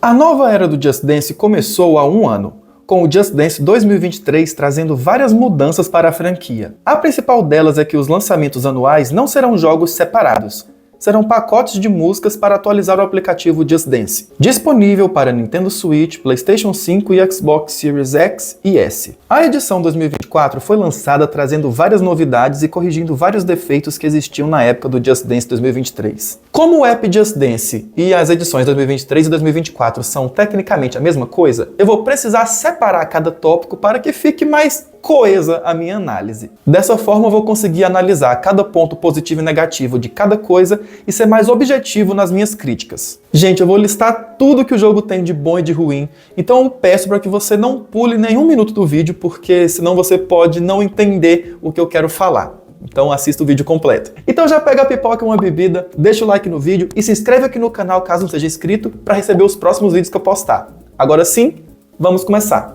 A nova era do Just Dance começou há um ano, com o Just Dance 2023 trazendo várias mudanças para a franquia. A principal delas é que os lançamentos anuais não serão jogos separados, serão pacotes de músicas para atualizar o aplicativo Just Dance, disponível para Nintendo Switch, PlayStation 5 e Xbox Series X e S. A edição 2024 foi lançada trazendo várias novidades e corrigindo vários defeitos que existiam na época do Just Dance 2023. Como o app Just Dance e as edições 2023 e 2024 são tecnicamente a mesma coisa, eu vou precisar separar cada tópico para que fique mais coesa a minha análise. Dessa forma eu vou conseguir analisar cada ponto positivo e negativo de cada coisa e ser mais objetivo nas minhas críticas. Gente, eu vou listar tudo que o jogo tem de bom e de ruim, então eu peço para que você não pule nenhum minuto do vídeo, porque senão você pode não entender o que eu quero falar. Então assista o vídeo completo. Então já pega a pipoca e uma bebida, deixa o like no vídeo e se inscreve aqui no canal caso não seja inscrito para receber os próximos vídeos que eu postar. Agora sim, vamos começar.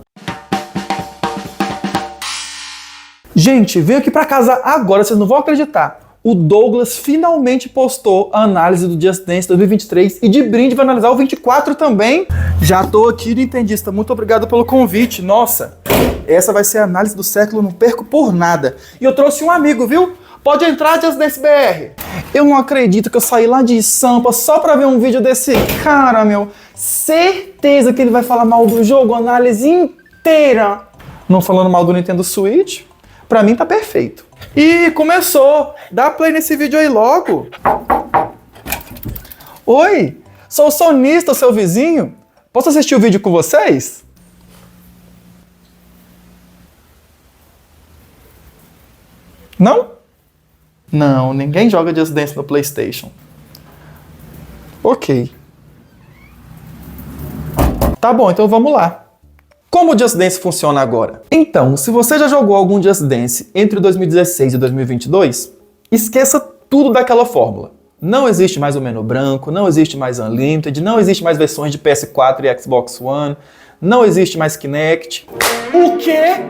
Gente, venho aqui pra casa agora, vocês não vão acreditar. O Douglas finalmente postou a análise do Just Dance 2023 e de brinde vai analisar o 24 também. Já tô aqui, Nintendista, muito obrigado pelo convite. Nossa, essa vai ser a análise do século, não perco por nada. E eu trouxe um amigo, viu? Pode entrar, Just Dance BR. Eu não acredito que eu saí lá de Sampa só pra ver um vídeo desse cara, meu. Certeza que ele vai falar mal do jogo, a análise inteira. Não falando mal do Nintendo Switch? Pra mim tá perfeito. E começou! Dá play nesse vídeo aí logo! Oi! Sou o sonista, seu vizinho! Posso assistir o vídeo com vocês? Não? Não, ninguém joga Just Dance no PlayStation. Ok. Tá bom, então vamos lá. Como o Just Dance funciona agora? Então, se você já jogou algum Just Dance entre 2016 e 2022, esqueça tudo daquela fórmula. Não existe mais o menu branco, não existe mais Unlimited, não existe mais versões de PS4 e Xbox One, não existe mais Kinect. O quê?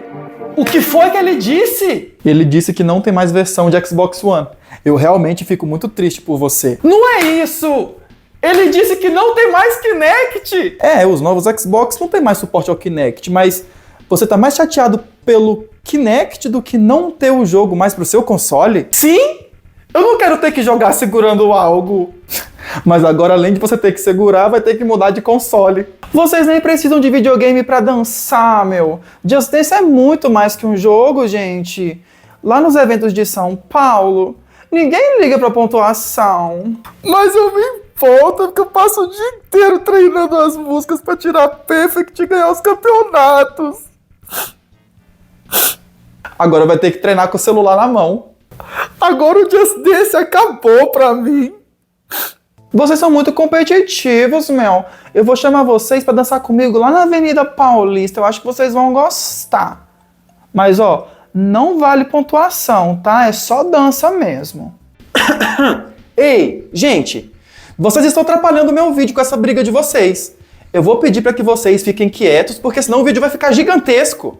O que foi que ele disse? Ele disse que não tem mais versão de Xbox One. Eu realmente fico muito triste por você. Não é isso! Ele disse que não tem mais Kinect! É, os novos Xbox não tem mais suporte ao Kinect, mas você tá mais chateado pelo Kinect do que não ter o jogo mais pro seu console? Sim! Eu não quero ter que jogar segurando algo. Mas agora, além de você ter que segurar, vai ter que mudar de console. Vocês nem precisam de videogame pra dançar, meu. Just Dance é muito mais que um jogo, gente. Lá nos eventos de São Paulo, ninguém liga pra pontuação. Mas eu me importa porque eu passo o dia inteiro treinando as músicas pra tirar perfect e ganhar os campeonatos. Agora vai ter que treinar com o celular na mão. Agora o Just Dance acabou pra mim. Vocês são muito competitivos, meu. Eu vou chamar vocês pra dançar comigo lá na Avenida Paulista. Eu acho que vocês vão gostar. Mas, ó, não vale pontuação, tá? É só dança mesmo. Ei, gente, vocês estão atrapalhando o meu vídeo com essa briga de vocês. Eu vou pedir pra que vocês fiquem quietos, porque senão o vídeo vai ficar gigantesco.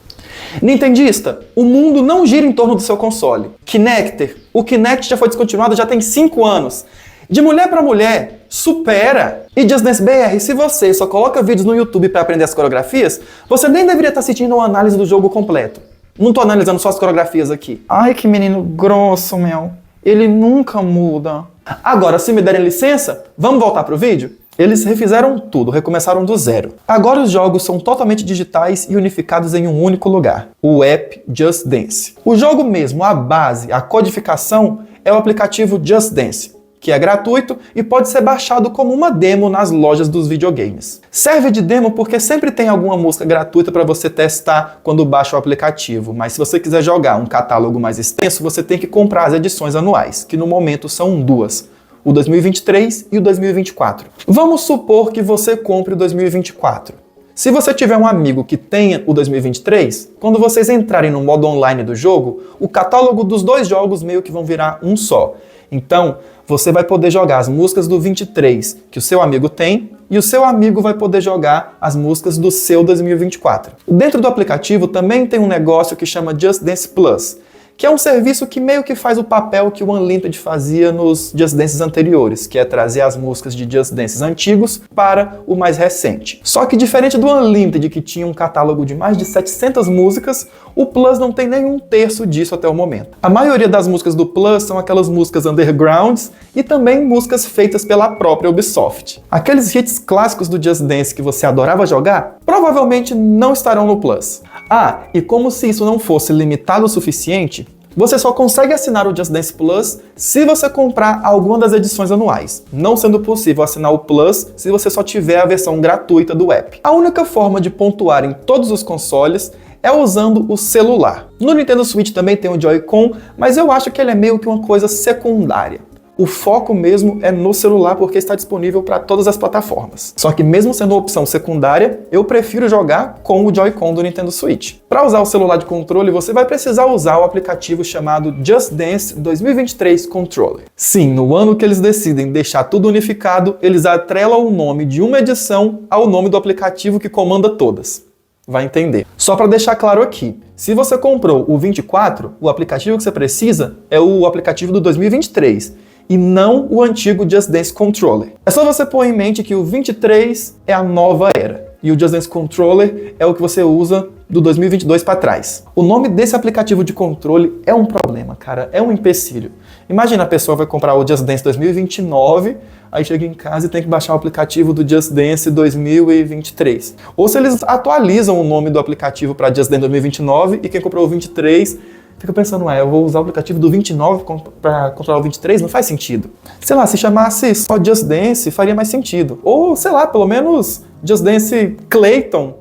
Nintendista, o mundo não gira em torno do seu console. Kinecter, o Kinect já foi descontinuado já tem 5 anos. De mulher pra mulher, supera! E Just Dance BR, se você só coloca vídeos no YouTube pra aprender as coreografias, você nem deveria estar assistindo uma análise do jogo completo. Não tô analisando só as coreografias aqui. Ai, que menino grosso, meu. Ele nunca muda. Agora, se me derem licença, vamos voltar pro vídeo? Eles refizeram tudo, recomeçaram do zero. Agora os jogos são totalmente digitais e unificados em um único lugar, o app Just Dance. O jogo mesmo, a base, a codificação, é o aplicativo Just Dance, que é gratuito e pode ser baixado como uma demo nas lojas dos videogames. Serve de demo porque sempre tem alguma música gratuita para você testar quando baixa o aplicativo, mas se você quiser jogar um catálogo mais extenso, você tem que comprar as edições anuais, que no momento são 2. O 2023 e o 2024. Vamos supor que você compre o 2024. Se você tiver um amigo que tenha o 2023, quando vocês entrarem no modo online do jogo, o catálogo dos dois jogos meio que vão virar um só. Então, você vai poder jogar as músicas do 23 que o seu amigo tem e o seu amigo vai poder jogar as músicas do seu 2024. Dentro do aplicativo também tem um negócio que chama Just Dance Plus, que é um serviço que meio que faz o papel que o Unlimited fazia nos Just Dances anteriores, que é trazer as músicas de Just Dances antigos para o mais recente. Só que diferente do Unlimited, que tinha um catálogo de mais de 700 músicas, o Plus não tem nem um terço disso até o momento. A maioria das músicas do Plus são aquelas músicas undergrounds e também músicas feitas pela própria Ubisoft. Aqueles hits clássicos do Just Dance que você adorava jogar, provavelmente não estarão no Plus. Ah, e como se isso não fosse limitado o suficiente, você só consegue assinar o Just Dance Plus se você comprar alguma das edições anuais, não sendo possível assinar o Plus se você só tiver a versão gratuita do app. A única forma de pontuar em todos os consoles é usando o celular. No Nintendo Switch também tem o Joy-Con, mas eu acho que ele é meio que uma coisa secundária. O foco mesmo é no celular porque está disponível para todas as plataformas. Só que mesmo sendo uma opção secundária, eu prefiro jogar com o Joy-Con do Nintendo Switch. Para usar o celular de controle, você vai precisar usar o aplicativo chamado Just Dance 2023 Controller. Sim, no ano que eles decidem deixar tudo unificado, eles atrelam o nome de uma edição ao nome do aplicativo que comanda todas. Vai entender. Só para deixar claro aqui, se você comprou o 24, o aplicativo que você precisa é o aplicativo do 2023 e não o antigo Just Dance Controller. É só você pôr em mente que o 23 é a nova era e o Just Dance Controller é o que você usa do 2022 para trás. O nome desse aplicativo de controle é um problema, cara, é um empecilho. Imagina a pessoa vai comprar o Just Dance 2029, aí chega em casa e tem que baixar o aplicativo do Just Dance 2023. Ou se eles atualizam o nome do aplicativo para Just Dance 2029 e quem comprou o 23 fica pensando, eu vou usar o aplicativo do 29 para controlar o 23? Não faz sentido. Sei lá, se chamasse só Just Dance faria mais sentido. Ou, sei lá, pelo menos Just Dance Clayton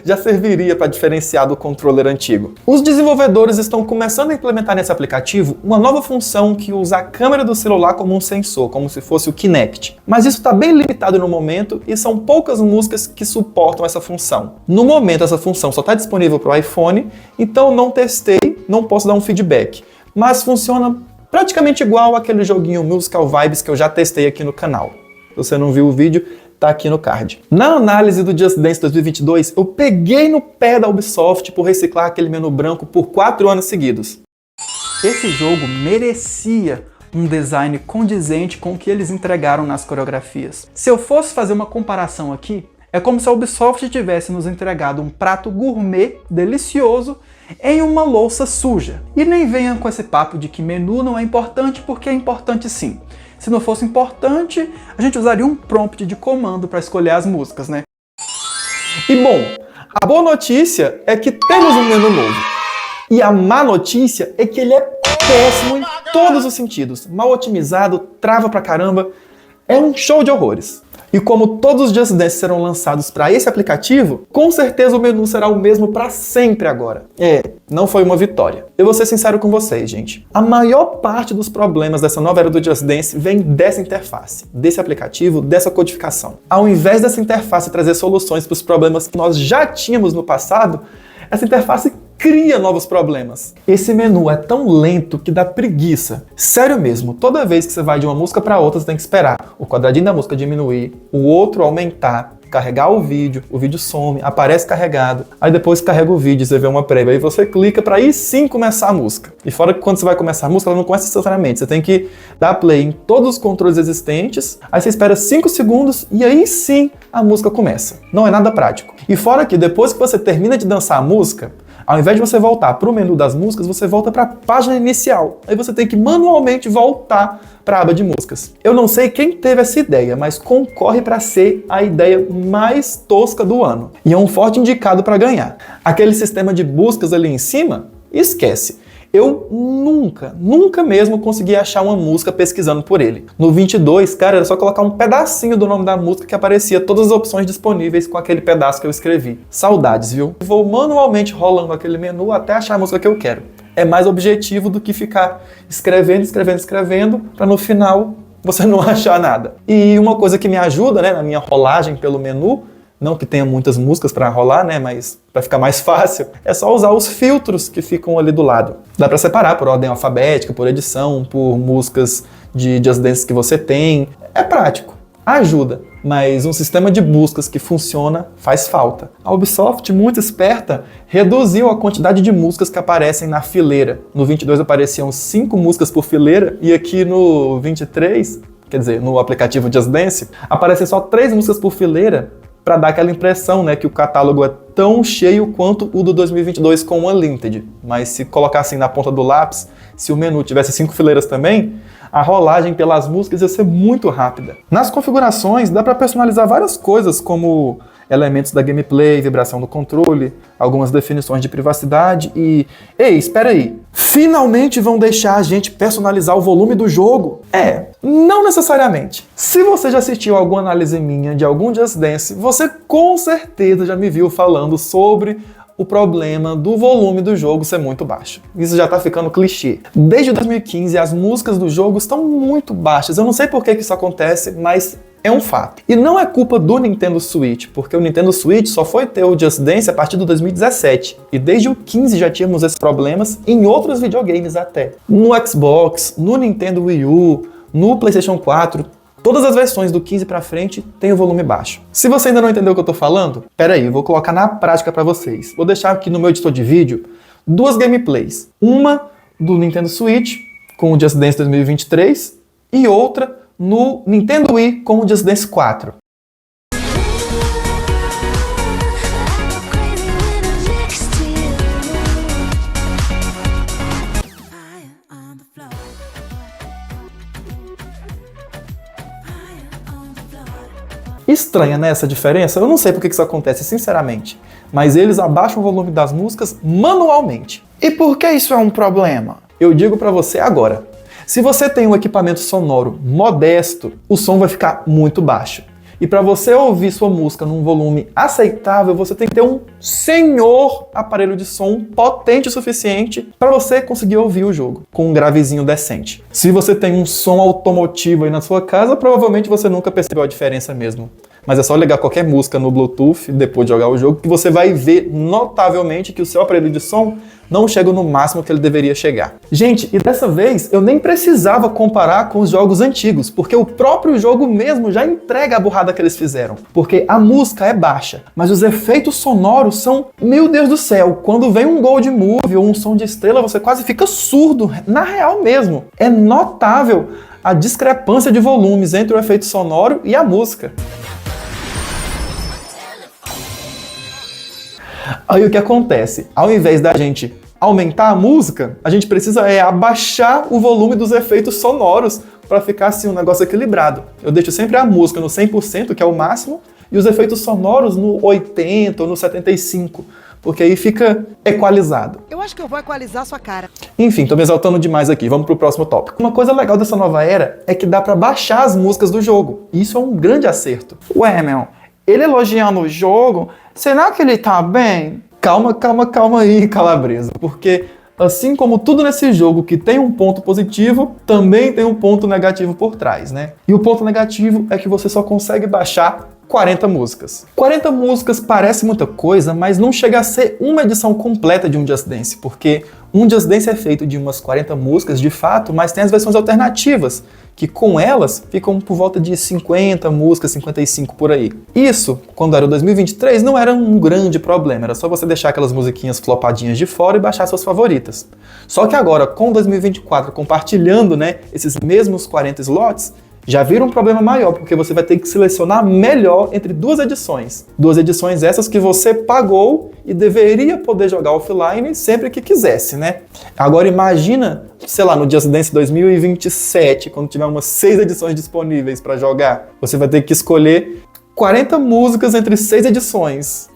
já serviria para diferenciar do controller antigo. Os desenvolvedores estão começando a implementar nesse aplicativo uma nova função que usa a câmera do celular como um sensor, como se fosse o Kinect. Mas isso está bem limitado no momento e são poucas músicas que suportam essa função. No momento essa função só está disponível para o iPhone, então não testei, não posso dar um feedback. Mas funciona praticamente igual aquele joguinho Musical Vibes que eu já testei aqui no canal. Se você não viu o vídeo, tá aqui no card. Na análise do Just Dance 2022, eu peguei no pé da Ubisoft por reciclar aquele menu branco por 4 anos seguidos. Esse jogo merecia um design condizente com o que eles entregaram nas coreografias. Se eu fosse fazer uma comparação aqui, é como se a Ubisoft tivesse nos entregado um prato gourmet delicioso em uma louça suja. E nem venham com esse papo de que menu não é importante, porque é importante sim. Se não fosse importante, a gente usaria um prompt de comando para escolher as músicas, né? E bom, a boa notícia é que temos um menu novo. E a má notícia é que ele é péssimo em todos os sentidos. Mal otimizado, trava pra caramba. É um show de horrores. E como todos os Just Dance serão lançados para esse aplicativo, com certeza o menu será o mesmo para sempre agora. Não foi uma vitória. Eu vou ser sincero com vocês, gente. A maior parte dos problemas dessa nova era do Just Dance vem dessa interface, desse aplicativo, dessa codificação. Ao invés dessa interface trazer soluções para os problemas que nós já tínhamos no passado, essa interface cria novos problemas. Esse menu é tão lento que dá preguiça. Sério mesmo, toda vez que você vai de uma música para outra, você tem que esperar o quadradinho da música diminuir, o outro aumentar, carregar o vídeo some, aparece carregado, aí depois carrega o vídeo, você vê uma prévia, aí você clica para aí sim começar a música. E fora que quando você vai começar a música, ela não começa instantaneamente, você tem que dar play em todos os controles existentes, aí você espera 5 segundos e aí sim a música começa. Não é nada prático. E fora que depois que você termina de dançar a música, ao invés de você voltar para o menu das músicas, você volta para a página inicial. Aí você tem que manualmente voltar para a aba de músicas. Eu não sei quem teve essa ideia, mas concorre para ser a ideia mais tosca do ano. E é um forte indicado para ganhar. Aquele sistema de buscas ali em cima, esquece. Eu nunca mesmo consegui achar uma música pesquisando por ele. No 22, cara, era só colocar um pedacinho do nome da música que aparecia todas as opções disponíveis com aquele pedaço que eu escrevi. Saudades, viu? Vou manualmente rolando aquele menu até achar a música que eu quero. É mais objetivo do que ficar escrevendo, para no final você não achar nada. E uma coisa que me ajuda, né, na minha rolagem pelo menu, não que tenha muitas músicas para rolar, né, mas para ficar mais fácil, é só usar os filtros que ficam ali do lado. Dá para separar por ordem alfabética, por edição, por músicas de Just Dance que você tem. É prático, ajuda. mas um sistema de buscas que funciona faz falta. A Ubisoft, muito esperta, reduziu a quantidade de músicas que aparecem na fileira. No 22 apareciam 5 músicas por fileira, e aqui no 23, quer dizer, no aplicativo Just Dance, aparecem só 3 músicas por fileira, para dar aquela impressão, né, que o catálogo é tão cheio quanto o do 2022 com o Unlimited. Mas se colocar assim na ponta do lápis, se o menu tivesse 5 fileiras também, a rolagem pelas músicas ia ser muito rápida. Nas configurações dá para personalizar várias coisas, como elementos da gameplay, vibração do controle, algumas definições de privacidade e... Ei, espera aí! Finalmente vão deixar a gente personalizar o volume do jogo? Não necessariamente. Se você já assistiu alguma análise minha de algum Just Dance, você com certeza já me viu falando sobre o problema do volume do jogo ser muito baixo. Isso já tá ficando clichê. Desde 2015, as músicas do jogo estão muito baixas. Eu não sei por que isso acontece, mas é um fato. E não é culpa do Nintendo Switch, porque o Nintendo Switch só foi ter o Just Dance a partir do 2017. E desde o 15 já tínhamos esses problemas em outros videogames até. No Xbox, no Nintendo Wii U, no PlayStation 4, todas as versões do 15 pra frente tem o volume baixo. Se você ainda não entendeu o que eu tô falando, pera aí, eu vou colocar na prática pra vocês. Vou deixar aqui no meu editor de vídeo 2 gameplays. Uma do Nintendo Switch com o Just Dance 2023 e outra no Nintendo Wii com o Just Dance 4. Estranha, né, essa diferença? Eu não sei por que isso acontece, sinceramente. Mas eles abaixam o volume das músicas manualmente. E por que isso é um problema? Eu digo pra você agora. Se você tem um equipamento sonoro modesto, o som vai ficar muito baixo. E para você ouvir sua música num volume aceitável, você tem que ter um senhor aparelho de som potente o suficiente para você conseguir ouvir o jogo com um gravezinho decente. Se você tem um som automotivo aí na sua casa, provavelmente você nunca percebeu a diferença mesmo. Mas é só ligar qualquer música no Bluetooth depois de jogar o jogo que você vai ver notavelmente que o seu aparelho de som não chega no máximo que ele deveria chegar. Gente, e dessa vez eu nem precisava comparar com os jogos antigos, porque o próprio jogo mesmo já entrega a burrada que eles fizeram. Porque a música é baixa, mas os efeitos sonoros são, meu Deus do céu, quando vem um Gold Move ou um som de estrela, você quase fica surdo, na real mesmo. É notável a discrepância de volumes entre o efeito sonoro e a música. Aí o que acontece? Ao invés da gente aumentar a música, a gente precisa abaixar o volume dos efeitos sonoros para ficar assim um negócio equilibrado. Eu deixo sempre a música no 100%, que é o máximo, e os efeitos sonoros no 80% ou no 75%, porque aí fica equalizado. Eu acho que eu vou equalizar a sua cara. Enfim, tô me exaltando demais aqui, vamos pro próximo tópico. Uma coisa legal dessa nova era é que dá para baixar as músicas do jogo. Isso é um grande acerto. Ué, meu, ele elogiando o jogo, será que ele tá bem? Calma aí, Calabresa, porque assim como tudo nesse jogo que tem um ponto positivo, também tem um ponto negativo por trás, né? E o ponto negativo é que você só consegue baixar 40 músicas. 40 músicas parece muita coisa, mas não chega a ser uma edição completa de um Just Dance, porque um Just Dance é feito de umas 40 músicas de fato, mas tem as versões alternativas, que com elas ficam por volta de 50 músicas, 55 por aí. Isso, quando era o 2023, não era um grande problema, era só você deixar aquelas musiquinhas flopadinhas de fora e baixar suas favoritas. Só que agora, com 2024 compartilhando, né, esses mesmos 40 slots, já vira um problema maior, porque você vai ter que selecionar melhor entre 2 edições. 2 edições essas que você pagou e deveria poder jogar offline sempre que quisesse, né? Agora imagina, sei lá, no Just Dance 2027, quando tiver umas 6 edições disponíveis para jogar, você vai ter que escolher 40 músicas entre 6 edições.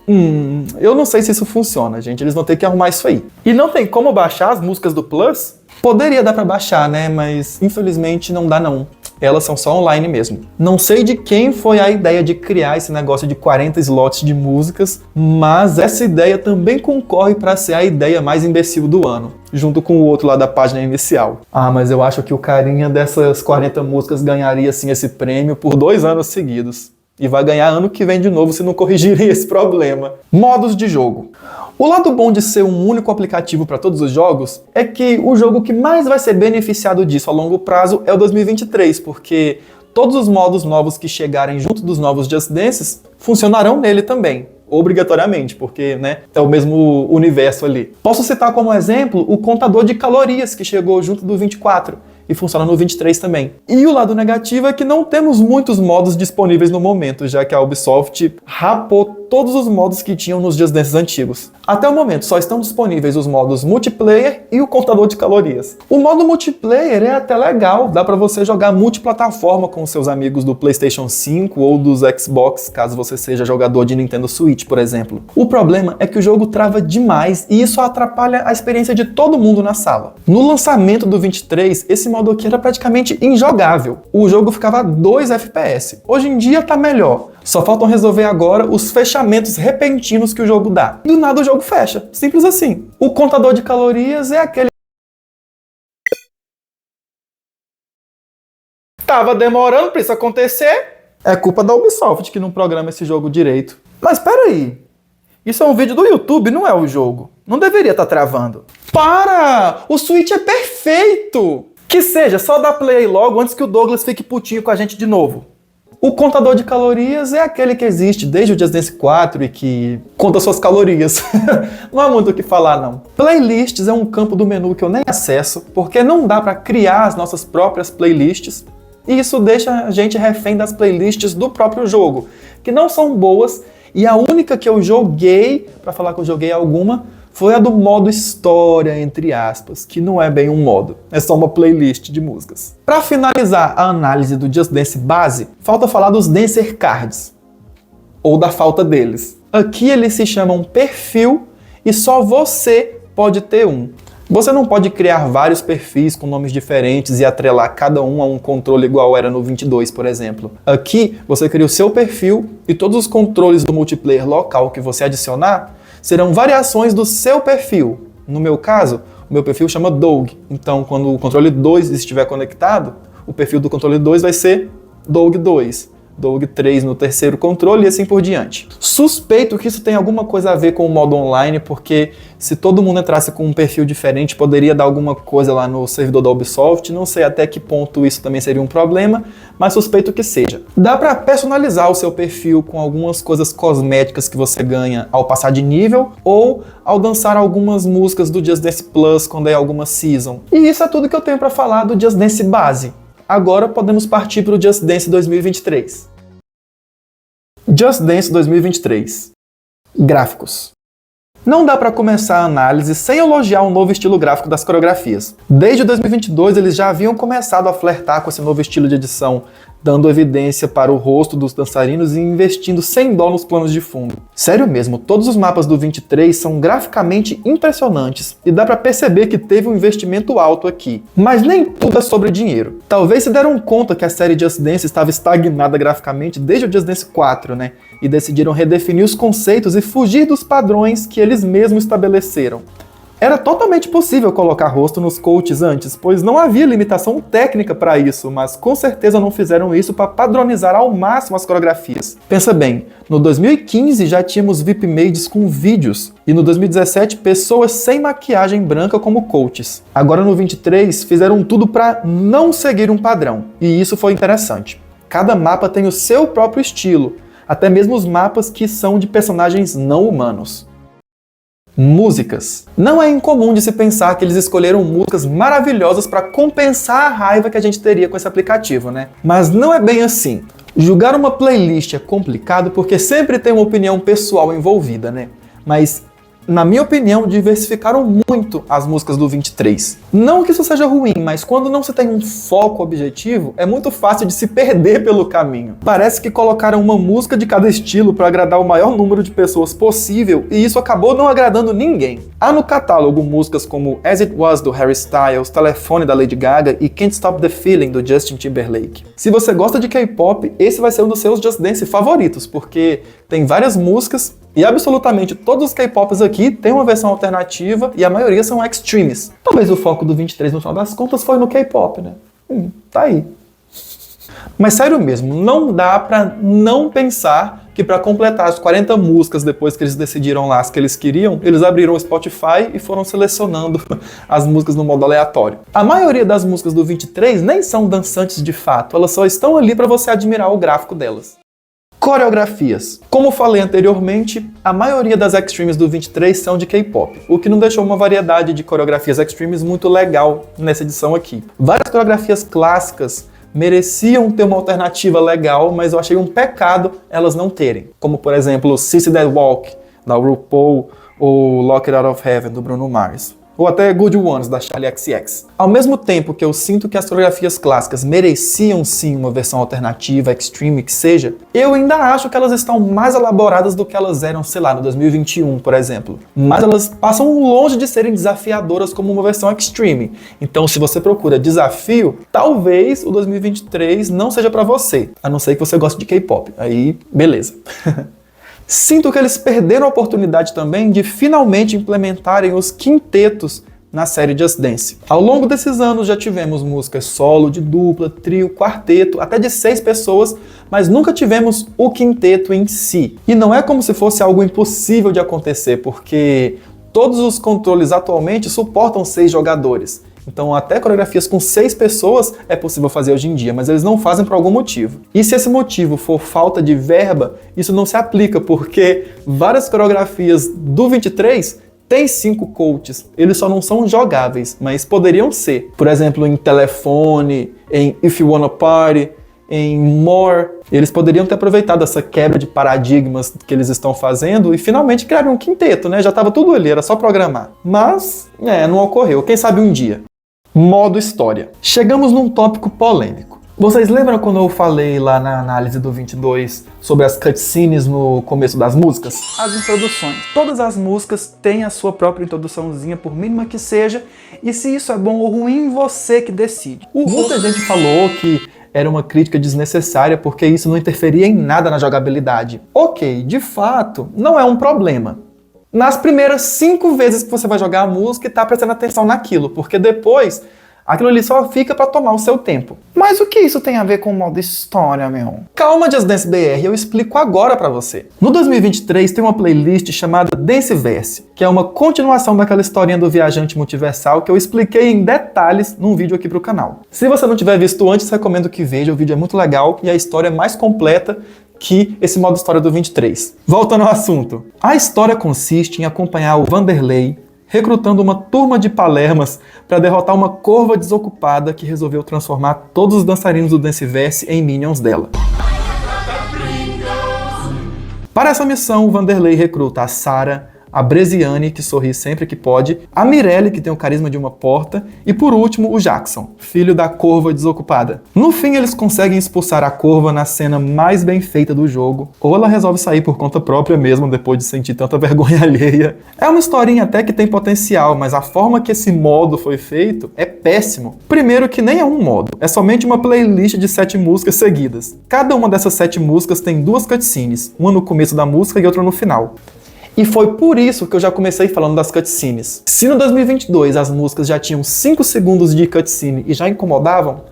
Eu não sei se isso funciona, gente. Eles vão ter que arrumar isso aí. E não tem como baixar as músicas do Plus? Poderia dar pra baixar, né? Mas infelizmente não dá não. Elas são só online mesmo. Não sei de quem foi a ideia de criar esse negócio de 40 slots de músicas, mas essa ideia também concorre para ser a ideia mais imbecil do ano, junto com o outro lá da página inicial. Mas eu acho que o carinha dessas 40 músicas ganharia assim esse prêmio por 2 anos seguidos. E vai ganhar ano que vem de novo se não corrigirem esse problema. Modos de jogo. O lado bom de ser um único aplicativo para todos os jogos é que o jogo que mais vai ser beneficiado disso a longo prazo é o 2023, porque todos os modos novos que chegarem junto dos novos Just Dances funcionarão nele também. Obrigatoriamente, porque, né, é o mesmo universo ali. Posso citar como exemplo o contador de calorias que chegou junto do 24 e funciona no 23 também. E o lado negativo é que não temos muitos modos disponíveis no momento, já que a Ubisoft rapou todos os modos que tinham nos Just Dances antigos. Até o momento só estão disponíveis os modos multiplayer e o contador de calorias. O modo multiplayer é até legal, dá pra você jogar multiplataforma com seus amigos do PlayStation 5 ou dos Xbox, caso você seja jogador de Nintendo Switch, por exemplo. O problema é que o jogo trava demais e isso atrapalha a experiência de todo mundo na sala. No lançamento do 23, esse modo aqui era praticamente injogável. O jogo ficava a 2 FPS. Hoje em dia tá melhor. Só faltam resolver agora os fechamentos repentinos que o jogo dá. Do nada o jogo fecha. Simples assim. O contador de calorias é aquele... Tava demorando pra isso acontecer. É culpa da Ubisoft que não programa esse jogo direito. Mas peraí. Isso é um vídeo do YouTube, não é o jogo. Não deveria estar travando. Para! O Switch é perfeito! Que seja, só dá play aí logo antes que o Douglas fique putinho com a gente de novo. O contador de calorias é aquele que existe desde o Just Dance 4 e que conta suas calorias. Não há muito o que falar, não. Playlists é um campo do menu que eu nem acesso, porque não dá pra criar as nossas próprias playlists, e isso deixa a gente refém das playlists do próprio jogo, que não são boas, e a única que eu joguei, pra falar que eu joguei alguma, foi a do modo história, entre aspas, que não é bem um modo, é só uma playlist de músicas. Para finalizar a análise do Just Dance base, falta falar dos Dancer Cards, ou da falta deles. Aqui eles se chamam perfil e só você pode ter um. Você não pode criar vários perfis com nomes diferentes e atrelar cada um a um controle igual era no 22, por exemplo. Aqui você cria o seu perfil e todos os controles do multiplayer local que você adicionar serão variações do seu perfil. No meu caso, o meu perfil chama Doug. Então, quando o controle 2 estiver conectado, o perfil do controle 2 vai ser Doug 2. Doug 3 no terceiro controle e assim por diante. Suspeito que isso tem alguma coisa a ver com o modo online, porque se todo mundo entrasse com um perfil diferente, poderia dar alguma coisa lá no servidor da Ubisoft. Não sei até que ponto isso também seria um problema, mas suspeito que seja. Dá para personalizar o seu perfil com algumas coisas cosméticas que você ganha ao passar de nível ou ao dançar algumas músicas do Just Dance Plus quando é alguma season. E isso é tudo que eu tenho para falar do Just Dance base. Agora podemos partir para o Just Dance 2023. Just Dance 2023. Gráficos. Não dá para começar a análise sem elogiar o novo estilo gráfico das coreografias. Desde 2022 eles já haviam começado a flertar com esse novo estilo de edição, dando evidência para o rosto dos dançarinos e investindo sem dó nos planos de fundo. Sério mesmo, todos os mapas do 23 são graficamente impressionantes e dá pra perceber que teve um investimento alto aqui. Mas nem tudo é sobre dinheiro. Talvez se deram conta que a série Just Dance estava estagnada graficamente desde o Just Dance 4, né? E decidiram redefinir os conceitos e fugir dos padrões que eles mesmos estabeleceram. Era totalmente possível colocar rosto nos coaches antes, pois não havia limitação técnica para isso, mas com certeza não fizeram isso para padronizar ao máximo as coreografias. Pensa bem, no 2015 já tínhamos VIP-maids com vídeos, e no 2017 pessoas sem maquiagem branca como coaches. Agora no 23 fizeram tudo para não seguir um padrão, e isso foi interessante. Cada mapa tem o seu próprio estilo, até mesmo os mapas que são de personagens não humanos. Músicas. Não é incomum de se pensar que eles escolheram músicas maravilhosas para compensar a raiva que a gente teria com esse aplicativo, né? Mas não é bem assim. Julgar uma playlist é complicado porque sempre tem uma opinião pessoal envolvida, né? Mas, na minha opinião, diversificaram muito as músicas do 23. Não que isso seja ruim, mas quando não se tem um foco objetivo, é muito fácil de se perder pelo caminho. Parece que colocaram uma música de cada estilo para agradar o maior número de pessoas possível, e isso acabou não agradando ninguém. Há no catálogo músicas como As It Was, do Harry Styles, Telefone, da Lady Gaga e Can't Stop the Feeling, do Justin Timberlake. Se você gosta de K-pop, esse vai ser um dos seus Just Dance favoritos, porque tem várias músicas e absolutamente todos os K-pops aqui têm uma versão alternativa e a maioria são extremes. Talvez o foco do 23 no final das contas foi no K-pop, né? Tá aí. Mas sério mesmo, não dá pra não pensar que para completar as 40 músicas depois que eles decidiram lá as que eles queriam, eles abriram o Spotify e foram selecionando as músicas no modo aleatório. A maioria das músicas do 23 nem são dançantes de fato, elas só estão ali para você admirar o gráfico delas. Coreografias. Como falei anteriormente, a maioria das extremes do 23 são de K-pop, o que não deixou uma variedade de coreografias extremes muito legal nessa edição aqui. Várias coreografias clássicas mereciam ter uma alternativa legal, mas eu achei um pecado elas não terem. Como, por exemplo, Sissy That Walk, da RuPaul, ou Lock It Out of Heaven, do Bruno Mars. Ou até Good Ones, da Charli XCX. Ao mesmo tempo que eu sinto que as coreografias clássicas mereciam sim uma versão alternativa, extreme que seja, eu ainda acho que elas estão mais elaboradas do que elas eram, sei lá, no 2021, por exemplo. Mas elas passam longe de serem desafiadoras como uma versão extreme. Então, se você procura desafio, talvez o 2023 não seja pra você, a não ser que você goste de K-pop. Aí, beleza. Sinto que eles perderam a oportunidade também de finalmente implementarem os quintetos na série Just Dance. Ao longo desses anos já tivemos músicas solo, de dupla, trio, quarteto, até de 6 pessoas, mas nunca tivemos o quinteto em si. E não é como se fosse algo impossível de acontecer, porque todos os controles atualmente suportam 6 jogadores. Então até coreografias com 6 pessoas é possível fazer hoje em dia, mas eles não fazem por algum motivo. E se esse motivo for falta de verba, isso não se aplica, porque várias coreografias do 23 têm 5 coaches. Eles só não são jogáveis, mas poderiam ser. Por exemplo, em Telefone, em If You Wanna Party, em More, eles poderiam ter aproveitado essa quebra de paradigmas que eles estão fazendo e finalmente criaram um quinteto, né? Já estava tudo ali, era só programar. Mas, não ocorreu. Quem sabe um dia. Modo história. Chegamos num tópico polêmico. Vocês lembram quando eu falei lá na análise do 22 sobre as cutscenes no começo das músicas? As introduções. Todas as músicas têm a sua própria introduçãozinha, por mínima que seja, e se isso é bom ou ruim, você que decide. Muita gente falou que era uma crítica desnecessária porque isso não interferia em nada na jogabilidade. Ok, de fato, não é um problema. Nas primeiras 5 vezes que você vai jogar a música e tá prestando atenção naquilo, porque depois aquilo ali só fica pra tomar o seu tempo. Mas o que isso tem a ver com o modo história, meu? Calma, Just Dance BR, eu explico agora pra você. No 2023 tem uma playlist chamada Danceverse, que é uma continuação daquela historinha do viajante multiversal que eu expliquei em detalhes num vídeo aqui pro canal. Se você não tiver visto antes, recomendo que veja, o vídeo é muito legal e a história é mais completa que esse modo história do 23. Voltando ao assunto. A história consiste em acompanhar o Vanderlei recrutando uma turma de palermas para derrotar uma corva desocupada que resolveu transformar todos os dançarinos do Danceverse em minions dela. Para essa missão, o Vanderlei recruta a Sarah, a Breziane, que sorri sempre que pode, a Mirelle, que tem o carisma de uma porta, e por último, o Jackson, filho da corva desocupada. No fim, eles conseguem expulsar a corva na cena mais bem feita do jogo, ou ela resolve sair por conta própria mesmo, depois de sentir tanta vergonha alheia. É uma historinha até que tem potencial, mas a forma que esse modo foi feito é péssimo. Primeiro que nem é um modo, é somente uma playlist de 7 músicas seguidas. Cada uma dessas 7 músicas tem 2 cutscenes, uma no começo da música e outra no final. E foi por isso que eu já comecei falando das cutscenes. Se no 2022 as músicas já tinham 5 segundos de cutscene e já incomodavam,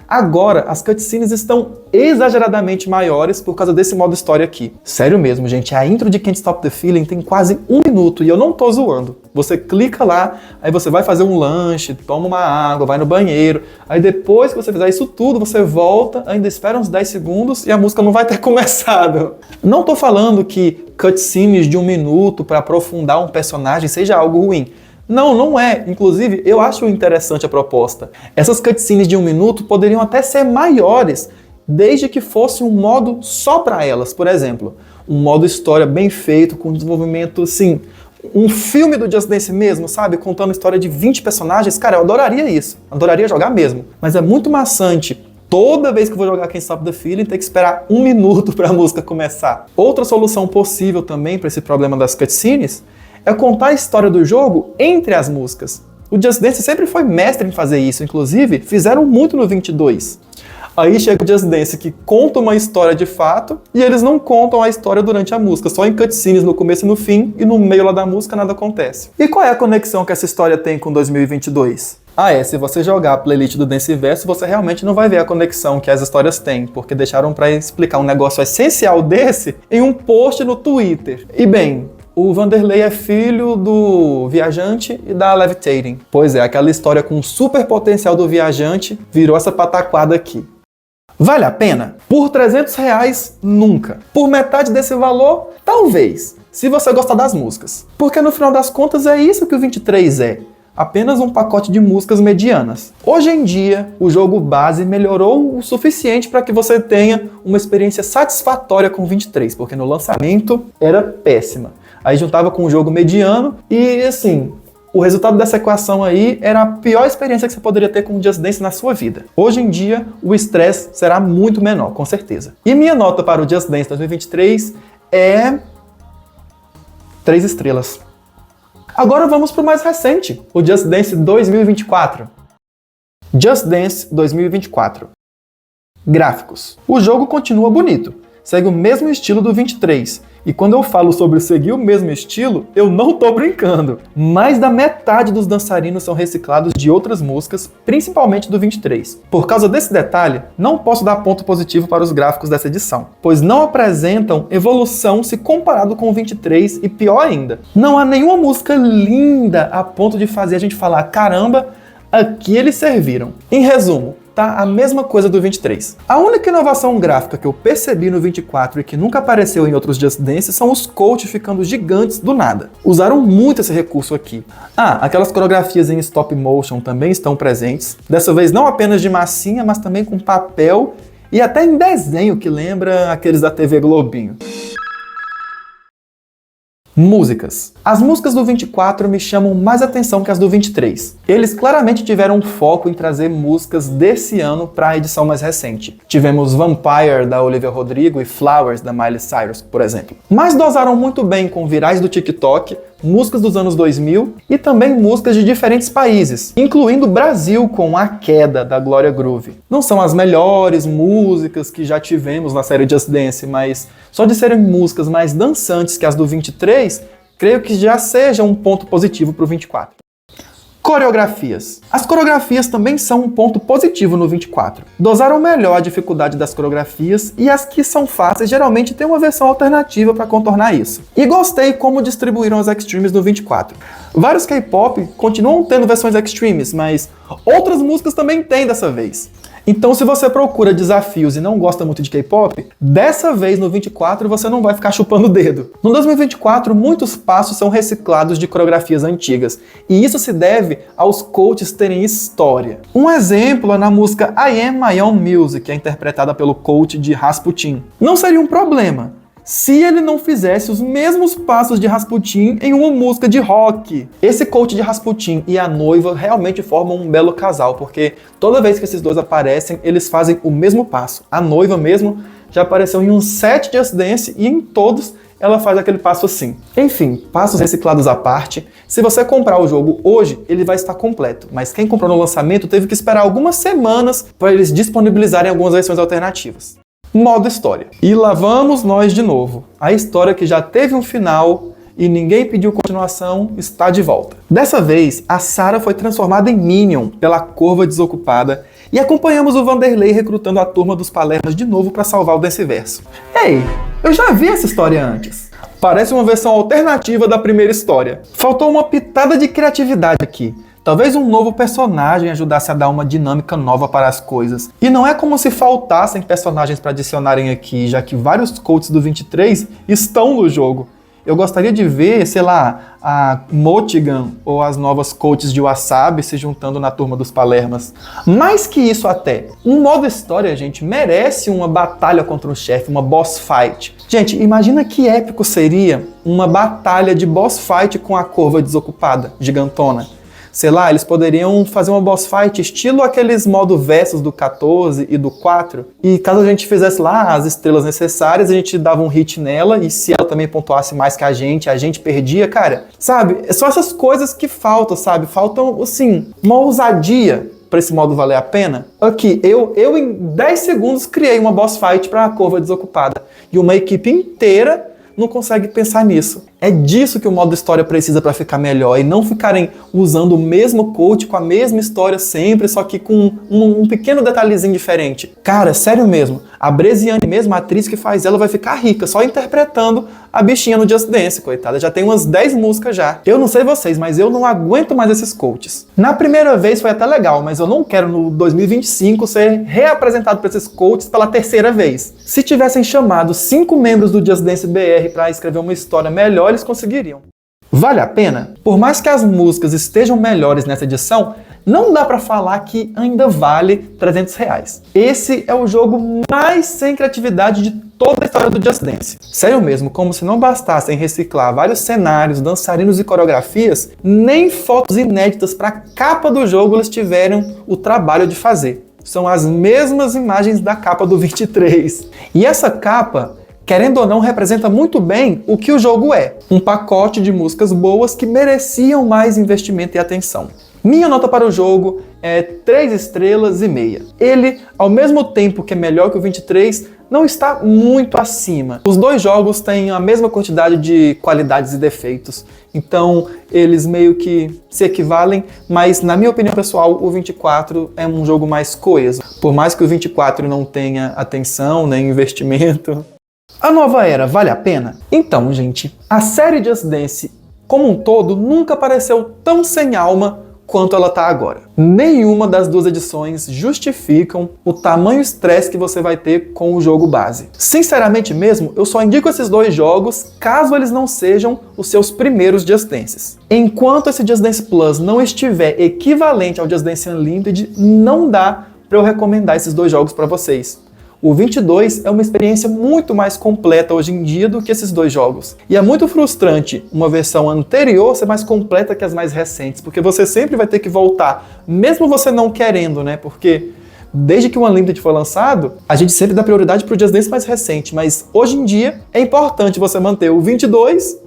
agora as cutscenes estão exageradamente maiores por causa desse modo história aqui. Sério mesmo, gente, a intro de Can't Stop the Feeling tem quase 1 minuto e eu não tô zoando. Você clica lá, aí você vai fazer um lanche, toma uma água, vai no banheiro, aí depois que você fizer isso tudo, você volta, ainda espera uns 10 segundos e a música não vai ter começado. Não tô falando que cutscenes de 1 minuto para aprofundar um personagem seja algo ruim. Não, não é. Inclusive, eu acho interessante a proposta. Essas cutscenes de 1 minuto poderiam até ser maiores, desde que fosse um modo só para elas. Por exemplo, um modo história bem feito, com desenvolvimento, assim, um filme do Just Dance mesmo, sabe? Contando a história de 20 personagens. Cara, eu adoraria isso. Adoraria jogar mesmo. Mas é muito maçante. Toda vez que eu vou jogar Can't Stop the Feeling, tem que esperar 1 minuto para a música começar. Outra solução possível também para esse problema das cutscenes é contar a história do jogo entre as músicas. O Just Dance sempre foi mestre em fazer isso, inclusive fizeram muito no 22. Aí chega o Just Dance que conta uma história de fato e eles não contam a história durante a música, só em cutscenes no começo e no fim, e no meio lá da música nada acontece. E qual é a conexão que essa história tem com 2022? Ah, se você jogar a playlist do Danceverso, você realmente não vai ver a conexão que as histórias têm, porque deixaram pra explicar um negócio essencial desse em um post no Twitter. E bem, o Vanderlei é filho do Viajante e da Levitating. Pois é, aquela história com super potencial do Viajante virou essa pataquada aqui. Vale a pena? Por R$300, nunca. Por metade desse valor, talvez, se você gostar das músicas. Porque no final das contas é isso que o 23 é. Apenas um pacote de músicas medianas. Hoje em dia, o jogo base melhorou o suficiente para que você tenha uma experiência satisfatória com o 23, porque no lançamento era péssima. Aí juntava com o jogo mediano e, assim, o resultado dessa equação aí era a pior experiência que você poderia ter com o Just Dance na sua vida. Hoje em dia, o estresse será muito menor, com certeza. E minha nota para o Just Dance 2023 é 3 estrelas. Agora vamos para o mais recente, o Just Dance 2024. Just Dance 2024. Gráficos. O jogo continua bonito, segue o mesmo estilo do 23. E quando eu falo sobre seguir o mesmo estilo, eu não tô brincando. Mais da metade dos dançarinos são reciclados de outras músicas, principalmente do 23. Por causa desse detalhe, não posso dar ponto positivo para os gráficos dessa edição, pois não apresentam evolução se comparado com o 23 e pior ainda, não há nenhuma música linda a ponto de fazer a gente falar, caramba, aqui eles serviram. Em resumo, tá a mesma coisa do 23. A única inovação gráfica que eu percebi no 24 e que nunca apareceu em outros Just Dance são os coach ficando gigantes do nada. Usaram muito esse recurso aqui. Aquelas coreografias em stop motion também estão presentes. Dessa vez não apenas de massinha, mas também com papel e até em desenho que lembra aqueles da TV Globinho. Músicas. As músicas do 24 me chamam mais atenção que as do 23. Eles claramente tiveram um foco em trazer músicas desse ano para a edição mais recente. Tivemos Vampire, da Olivia Rodrigo, e Flowers, da Miley Cyrus, por exemplo. Mas dosaram muito bem com virais do TikTok, músicas dos anos 2000 e também músicas de diferentes países, incluindo o Brasil com A Queda, da Glória Groove. Não são as melhores músicas que já tivemos na série Just Dance, mas só de serem músicas mais dançantes que as do 23, creio que já seja um ponto positivo para o 24. Coreografias. As coreografias também são um ponto positivo no 24. Dosaram melhor a dificuldade das coreografias e as que são fáceis geralmente têm uma versão alternativa para contornar isso. E gostei como distribuíram as extremes no 24. Vários K-pop continuam tendo versões extremes, mas outras músicas também têm dessa vez. Então, se você procura desafios e não gosta muito de K-pop, dessa vez no 24 você não vai ficar chupando o dedo. No 2024, muitos passos são reciclados de coreografias antigas, e isso se deve aos coaches terem história. Um exemplo é na música I Am My Own Music, que é interpretada pelo coach de Rasputin. Não seria um problema se ele não fizesse os mesmos passos de Rasputin em uma música de rock. Esse coach de Rasputin e a noiva realmente formam um belo casal, porque toda vez que esses dois aparecem, eles fazem o mesmo passo. A noiva mesmo já apareceu em uns 7 Just Dance e em todos ela faz aquele passo assim. Enfim, passos reciclados à parte, se você comprar o jogo hoje, ele vai estar completo, mas quem comprou no lançamento teve que esperar algumas semanas para eles disponibilizarem algumas versões alternativas. Modo história. E lá vamos nós de novo. A história que já teve um final e ninguém pediu continuação está de volta. Dessa vez, a Sarah foi transformada em Minion pela Corva Desocupada e acompanhamos o Vanderlei recrutando a turma dos Palermas de novo para salvar o Danceverso. Ei, eu já vi essa história antes. Parece uma versão alternativa da primeira história. Faltou uma pitada de criatividade aqui. Talvez um novo personagem ajudasse a dar uma dinâmica nova para as coisas. E não é como se faltassem personagens para adicionarem aqui, já que vários coaches do 23 estão no jogo. Eu gostaria de ver, sei lá, a Motigan ou as novas coaches de Wasabi se juntando na turma dos Palermas. Mais que isso até, um modo história, gente, merece uma batalha contra um chefe, uma boss fight. Gente, imagina que épico seria uma batalha de boss fight com a Corva Desocupada, gigantona. Sei lá, eles poderiam fazer uma boss fight estilo aqueles modo versus do 14 e do 4. E caso a gente fizesse lá as estrelas necessárias, a gente dava um hit nela e se ela também pontuasse mais que a gente perdia, cara. Sabe, é só essas coisas que faltam, sabe? Faltam, assim, uma ousadia para esse modo valer a pena. Aqui, eu em 10 segundos criei uma boss fight para a Corva Desocupada. E uma equipe inteira não consegue pensar nisso. É disso que o modo história precisa para ficar melhor, e não ficarem usando o mesmo coach com a mesma história sempre, só que com um pequeno detalhezinho diferente. Cara, sério mesmo, a Breziane mesmo, a atriz que faz ela, vai ficar rica só interpretando a bichinha no Just Dance, coitada. Já tem umas 10 músicas já. Eu não sei vocês, mas eu não aguento mais esses coaches. Na primeira vez foi até legal, mas eu não quero no 2025 ser reapresentado por esses coaches pela terceira vez. Se tivessem chamado 5 membros do Just Dance BR para escrever uma história melhor, eles conseguiriam. Vale a pena? Por mais que as músicas estejam melhores nessa edição, não dá pra falar que ainda vale R$300. Esse é o jogo mais sem criatividade de toda a história do Just Dance. Sério mesmo, como se não bastassem reciclar vários cenários, dançarinos e coreografias, nem fotos inéditas pra capa do jogo eles tiveram o trabalho de fazer. São as mesmas imagens da capa do 23. E essa capa, querendo ou não, representa muito bem o que o jogo é. Um pacote de músicas boas que mereciam mais investimento e atenção. Minha nota para o jogo é 3,5 estrelas. Ele, ao mesmo tempo que é melhor que o 23, não está muito acima. Os dois jogos têm a mesma quantidade de qualidades e defeitos, então eles meio que se equivalem, mas na minha opinião pessoal, o 24 é um jogo mais coeso. Por mais que o 24 não tenha atenção nem investimento. A nova era vale a pena? Então, gente, a série Just Dance como um todo nunca pareceu tão sem alma quanto ela tá agora. Nenhuma das duas edições justificam o tamanho estresse que você vai ter com o jogo base. Sinceramente mesmo, eu só indico esses dois jogos caso eles não sejam os seus primeiros Just Dances. Enquanto esse Just Dance Plus não estiver equivalente ao Just Dance Unlimited, não dá para eu recomendar esses dois jogos para vocês. O 22 é uma experiência muito mais completa hoje em dia do que esses dois jogos. E é muito frustrante uma versão anterior ser mais completa que as mais recentes, porque você sempre vai ter que voltar, mesmo você não querendo, né? Porque desde que o Unlimited foi lançado, a gente sempre dá prioridade para o Just Dance mais recente, mas hoje em dia é importante você manter o 22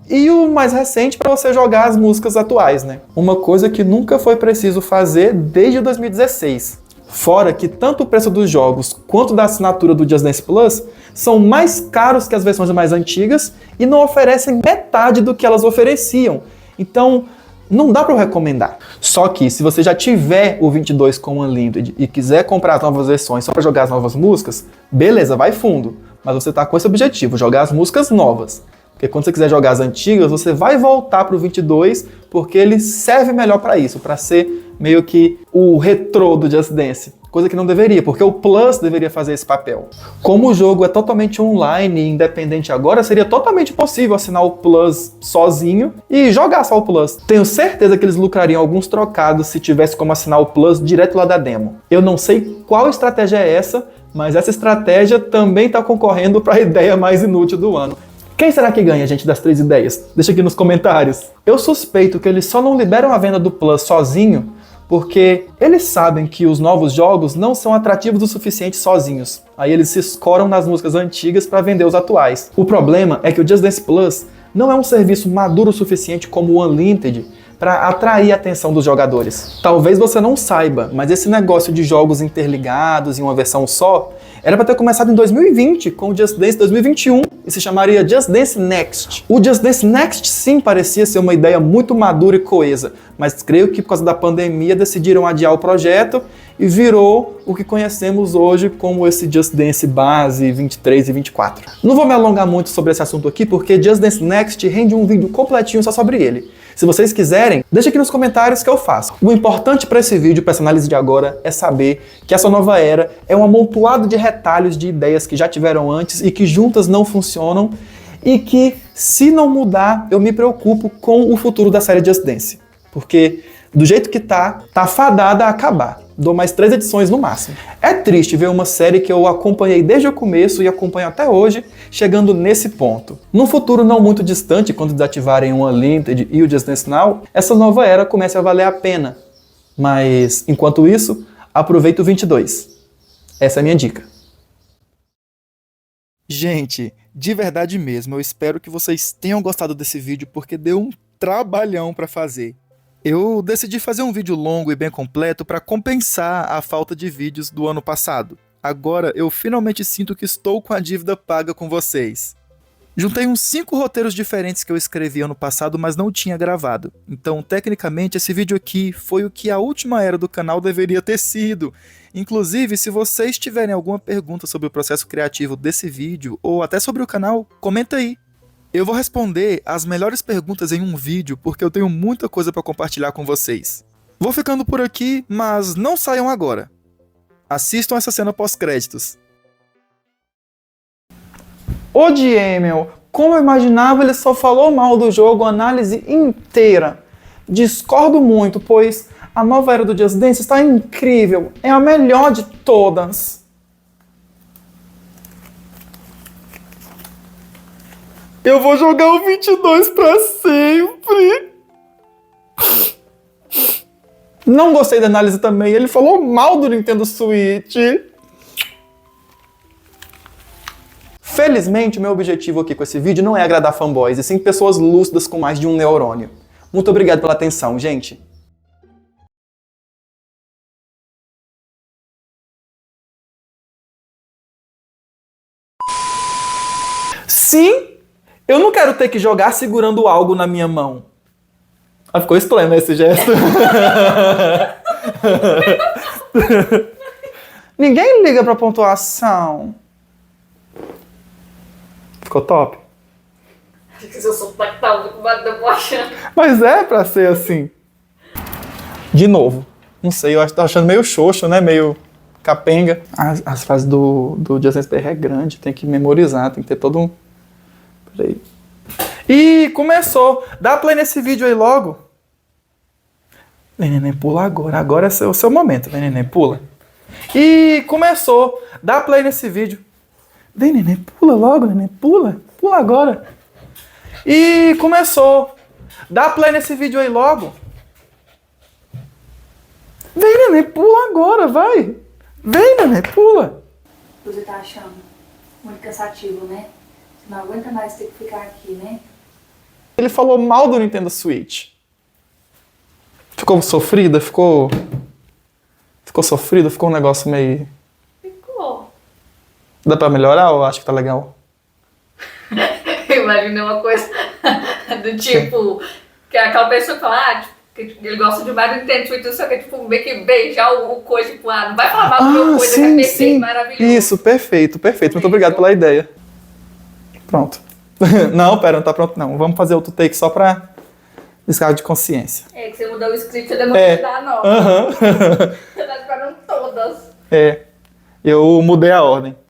e o mais recente para você jogar as músicas atuais, né? Uma coisa que nunca foi preciso fazer desde 2016. Fora que tanto o preço dos jogos quanto da assinatura do Just Dance Plus são mais caros que as versões mais antigas e não oferecem metade do que elas ofereciam. Então, não dá para eu recomendar. Só que se você já tiver o 22 com o Unlimited e quiser comprar as novas versões só para jogar as novas músicas, beleza, vai fundo. Mas você tá com esse objetivo, jogar as músicas novas. Porque quando você quiser jogar as antigas, você vai voltar pro 22, porque ele serve melhor para isso, para ser meio que o retrô do Just Dance. Coisa que não deveria, porque o Plus deveria fazer esse papel. Como o jogo é totalmente online e independente agora, seria totalmente possível assinar o Plus sozinho e jogar só o Plus. Tenho certeza que eles lucrariam alguns trocados se tivesse como assinar o Plus direto lá da demo. Eu não sei qual estratégia é essa, mas essa estratégia também está concorrendo para a ideia mais inútil do ano. Quem será que ganha, gente, das 3 ideias? Deixa aqui nos comentários. Eu suspeito que eles só não liberam a venda do Plus sozinho porque eles sabem que os novos jogos não são atrativos o suficiente sozinhos. Aí eles se escoram nas músicas antigas para vender os atuais. O problema é que o Just Dance Plus não é um serviço maduro o suficiente como o Unlimited para atrair a atenção dos jogadores. Talvez você não saiba, mas esse negócio de jogos interligados em uma versão só era para ter começado em 2020 com o Just Dance 2021 e se chamaria Just Dance Next. O Just Dance Next sim parecia ser uma ideia muito madura e coesa, mas creio que por causa da pandemia decidiram adiar o projeto e virou o que conhecemos hoje como esse Just Dance base 23 e 24. Não vou me alongar muito sobre esse assunto aqui porque Just Dance Next rende um vídeo completinho só sobre ele. Se vocês quiserem, deixa aqui nos comentários que eu faço. O importante para esse vídeo, para essa análise de agora, é saber que essa nova era é um amontoado de retalhos de ideias que já tiveram antes e que juntas não funcionam e que, se não mudar, eu me preocupo com o futuro da série Just Dance. Porque, do jeito que tá fadada a acabar. Dou mais 3 edições no máximo. É triste ver uma série que eu acompanhei desde o começo e acompanho até hoje, chegando nesse ponto. Num futuro não muito distante, quando desativarem o Unlimited e o Just Dance Now, essa nova era comece a valer a pena. Mas, enquanto isso, aproveita o 22. Essa é a minha dica. Gente, de verdade mesmo, eu espero que vocês tenham gostado desse vídeo porque deu um trabalhão pra fazer. Eu decidi fazer um vídeo longo e bem completo para compensar a falta de vídeos do ano passado. Agora eu finalmente sinto que estou com a dívida paga com vocês. Juntei uns 5 roteiros diferentes que eu escrevi ano passado, mas não tinha gravado. Então, tecnicamente, esse vídeo aqui foi o que a última era do canal deveria ter sido. Inclusive, se vocês tiverem alguma pergunta sobre o processo criativo desse vídeo, ou até sobre o canal, comenta aí. Eu vou responder as melhores perguntas em um vídeo, porque eu tenho muita coisa para compartilhar com vocês. Vou ficando por aqui, mas não saiam agora. Assistam essa cena pós-créditos. Odiei, meu. Como eu imaginava, ele só falou mal do jogo a análise inteira. Discordo muito, pois a nova era do Just Dance está incrível. É a melhor de todas. Eu vou jogar o 22 pra sempre. Não gostei da análise também. Ele falou mal do Nintendo Switch. Felizmente, o meu objetivo aqui com esse vídeo não é agradar fanboys, e sim pessoas lúcidas com mais de um neurônio. Muito obrigado pela atenção, gente. Sim, eu não quero ter que jogar segurando algo na minha mão. Ah, ficou estranho, né, esse gesto? Ninguém liga pra pontuação. Ficou top? Acho que seu sotaque tá muito debochando. Mas é pra ser assim. De novo. Não sei, eu tô achando meio xoxo, né? Meio capenga. As frases do Just Dance é grande, tem que memorizar, tem que ter todo um... Peraí. E começou. Dá play nesse vídeo aí logo. Vem, neném, pula agora. Agora é o seu momento. Vem, neném, pula. E começou. Dá play nesse vídeo. Vem, neném, pula logo, neném, pula. Pula agora. E começou. Dá play nesse vídeo aí logo. Vem, neném, pula agora, vai. Vem, neném, pula. Você tá achando muito cansativo, né? Você não aguenta mais ter que ficar aqui, né? Ele falou mal do Nintendo Switch. Ficou sofrida? Ficou sofrida? Ficou um negócio meio... Ficou. Dá pra melhorar ou acho que tá legal? Imaginei uma coisa do tipo, que é aquela pessoa que fala, tipo, que ele gosta demais do Nintendo Switch, não sei o que, tipo, meio que beijar o coisa, tipo, não vai falar mal do meu coisa, que é perfeito, maravilhoso. Isso, perfeito. Muito obrigado pela ideia. Pronto. Não, pera, não tá pronto não. Vamos fazer outro take só pra descargo de consciência. É, que você mudou o script, você demorou pra dar a nova. Aham. Você tá esperando todas. É. Eu mudei a ordem.